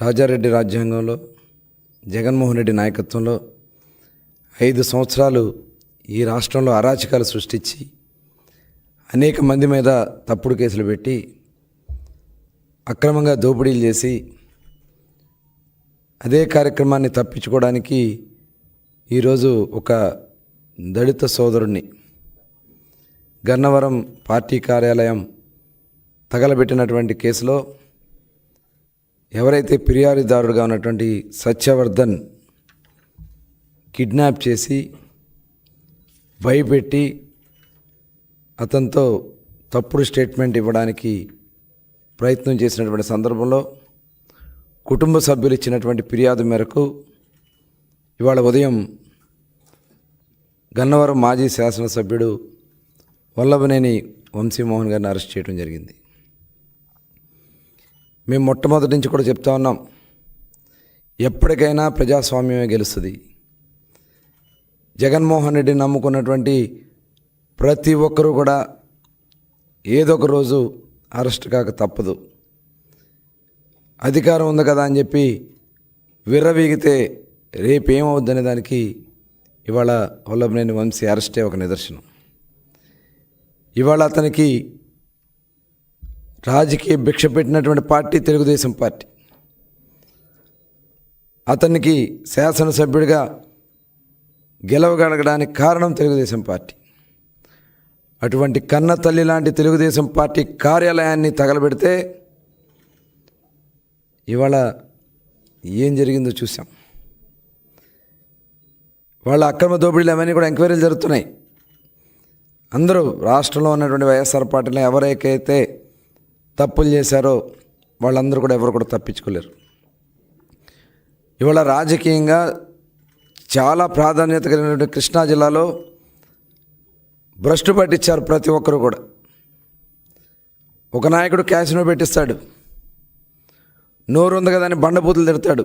రాజారెడ్డి రాజ్యాంగంలో జగన్మోహన్ రెడ్డి నాయకత్వంలో 5 సంవత్సరాలు ఈ రాష్ట్రంలో అరాచకాలు సృష్టించి అనేక మంది మీద తప్పుడు కేసులు పెట్టి అక్రమంగా దోపిడీలు చేసి అదే కార్యక్రమాన్ని తప్పించుకోవడానికి ఈరోజు ఒక దళిత సోదరుణ్ణి గన్నవరం పార్టీ కార్యాలయం తగలబెట్టినటువంటి కేసులో ఎవరైతే ఫిర్యాదుదారుడుగా ఉన్నటువంటి సత్యవర్ధన్ కిడ్నాప్ చేసి భయపెట్టి అతనితో తప్పుడు స్టేట్మెంట్ ఇవ్వడానికి ప్రయత్నం చేసినటువంటి సందర్భంలో కుటుంబ సభ్యులు ఇచ్చినటువంటి ఫిర్యాదు మేరకు ఇవాళ ఉదయం గన్నవరం మాజీ శాసనసభ్యుడు వల్లభనేని వంశీమోహన్ గారిని అరెస్ట్ చేయడం జరిగింది. మేము మొట్టమొదటి నుంచి కూడా చెప్తా ఉన్నాం, ఎప్పటికైనా ప్రజాస్వామ్యమే గెలుస్తుంది. జగన్మోహన్ రెడ్డిని నమ్ముకున్నటువంటి ప్రతి ఒక్కరూ కూడా ఏదో ఒక రోజు అరెస్ట్ కాక తప్పదు. అధికారం ఉంది కదా అని చెప్పి విర్రవీగితే రేపేమవుద్దనే దానికి ఇవాళ వల్లభనేని వంశీ అరెస్టే ఒక నిదర్శనం. ఇవాళ అతనికి రాజకీయ భిక్ష పెట్టినటువంటి పార్టీ తెలుగుదేశం పార్టీ. అతనికి శాసనసభ్యుడిగా గెలవగలగడానికి కారణం తెలుగుదేశం పార్టీ. అటువంటి కన్న తల్లి లాంటి తెలుగుదేశం పార్టీ కార్యాలయాన్ని తగలబెడితే ఇవాళ ఏం జరిగిందో చూసాం. వాళ్ళ అక్రమ దోపిడీలు అవన్నీ కూడా ఎంక్వైరీలు జరుగుతున్నాయి. అందరూ రాష్ట్రంలో ఉన్నటువంటి వైఎస్ఆర్ పార్టీలో ఎవరైతే తప్పులు చేశారో వాళ్ళందరూ కూడా ఎవరు కూడా తప్పించుకోలేరు. ఇవాళ రాజకీయంగా చాలా ప్రాధాన్యత కలిగినటువంటి కృష్ణా జిల్లాలో భ్రష్టు పట్టించారు ప్రతి ఒక్కరు కూడా. ఒక నాయకుడు క్యాసినో పెట్టిస్తాడు, నోరు ఉంది కదా అని బండబూతులు తిడతాడు,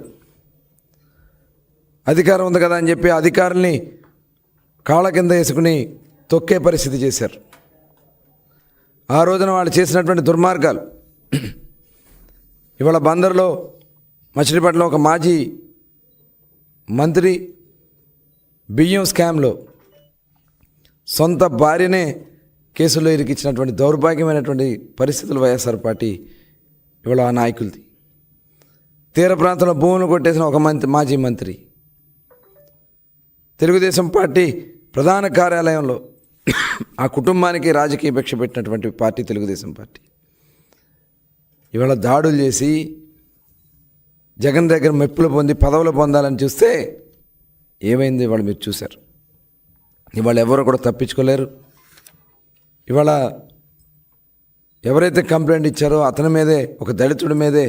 అధికారం ఉంది కదా అని చెప్పి అధికారుల్ని కాళ్ళ కింద వేసుకుని తొక్కే పరిస్థితి చేశారు. ఆ రోజున వాళ్ళు చేసినటువంటి దుర్మార్గాలు ఇవాళ బందర్లో మచిలీపట్నంలో ఒక మాజీ మంత్రి బియ్యం స్కామ్లో సొంత భార్యనే కేసులో ఇరికించినటువంటి దౌర్భాగ్యమైనటువంటి పరిస్థితులు వైఎస్ఆర్ పార్టీ ఇవాళ ఆ నాయకులది. తీర ప్రాంతంలో భూములు కొట్టేసిన ఒక మాజీ మంత్రి, తెలుగుదేశం పార్టీ ప్రధాన కార్యాలయంలో ఆ కుటుంబానికి రాజకీయ భిక్ష పెట్టినటువంటి పార్టీ తెలుగుదేశం పార్టీ. ఇవాళ దాడులు చేసి జగన్ దగ్గర మెప్పులు పొంది పదవులు పొందాలని చూస్తే ఏమైంది ఇవాళ మీరు చూశారు. ఇవాళ ఎవరు కూడా తప్పించుకోలేరు. ఇవాళ ఎవరైతే కంప్లైంట్ ఇచ్చారో అతని మీదే, ఒక దళితుడి మీదే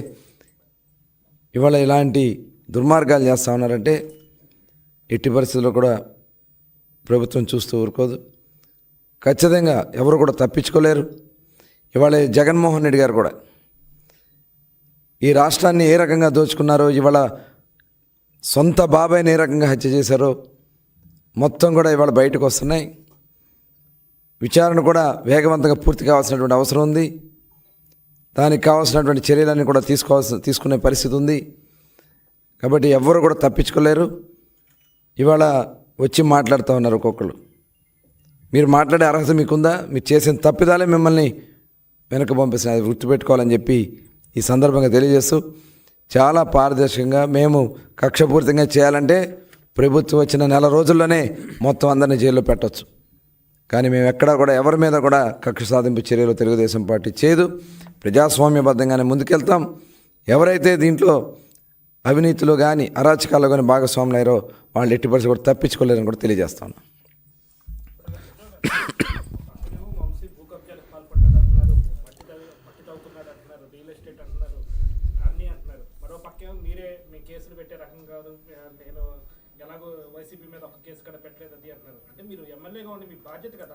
ఇవాళ ఇలాంటి దుర్మార్గాలు చేస్తూ ఉన్నారంటే ఎట్టి పరిస్థితుల్లో కూడా ప్రభుత్వం చూస్తూ ఊరుకోదు. ఖచ్చితంగా ఎవరు కూడా తప్పించుకోలేరు. ఇవాళ జగన్మోహన్ రెడ్డి గారు కూడా ఈ రాష్ట్రాన్ని ఏ రకంగా దోచుకున్నారో, ఇవాళ సొంత బాబాయ్ని ఏ రకంగా హత్య చేశారో మొత్తం కూడా ఇవాళ బయటకు వస్తున్నాయి. విచారణ కూడా వేగవంతంగా పూర్తి కావాల్సినటువంటి అవసరం ఉంది. దానికి కావాల్సినటువంటి చర్యలన్నీ కూడా తీసుకునే పరిస్థితి ఉంది. కాబట్టి ఎవరు కూడా తప్పించుకోలేరు. ఇవాళ వచ్చి మాట్లాడుతూ ఉన్నారు ఒక్కొక్కరు. మీరు మాట్లాడే అర్హత మీకుందా? మీరు చేసిన తప్పిదాలే మిమ్మల్ని వెనక పంపిస్తున్న అది గుర్తుపెట్టుకోవాలని చెప్పి ఈ సందర్భంగా తెలియజేస్తూ, చాలా పారదర్శకంగా మేము కక్షపూరితంగా చేయాలంటే ప్రభుత్వం వచ్చిన నెల రోజుల్లోనే మొత్తం అందరినీ జైల్లో పెట్టవచ్చు. కానీ మేము ఎక్కడా కూడా ఎవరి మీద కూడా కక్ష సాధింపు చర్యలు తెలుగుదేశం పార్టీ చేయదు. ప్రజాస్వామ్యబద్ధంగానే ముందుకెళ్తాం. ఎవరైతే దీంట్లో అవినీతిలో కానీ అరాచకాల్లో కానీ భాగస్వాములు అయ్యారో వాళ్ళు ఎట్టి పరిస్థితి కూడా తప్పించుకోలేరని కూడా తెలియజేస్తాను. మీరే మీ కేసులు పెట్టే రకం కాదు, నేను ఎలాగో వైసీపీ మీద ఒక కేసు కూడా పెట్టలేదు అది అంటున్నారు. అంటే మీరు ఎమ్మెల్యేగా ఉండి మీ బాధ్యత కదా.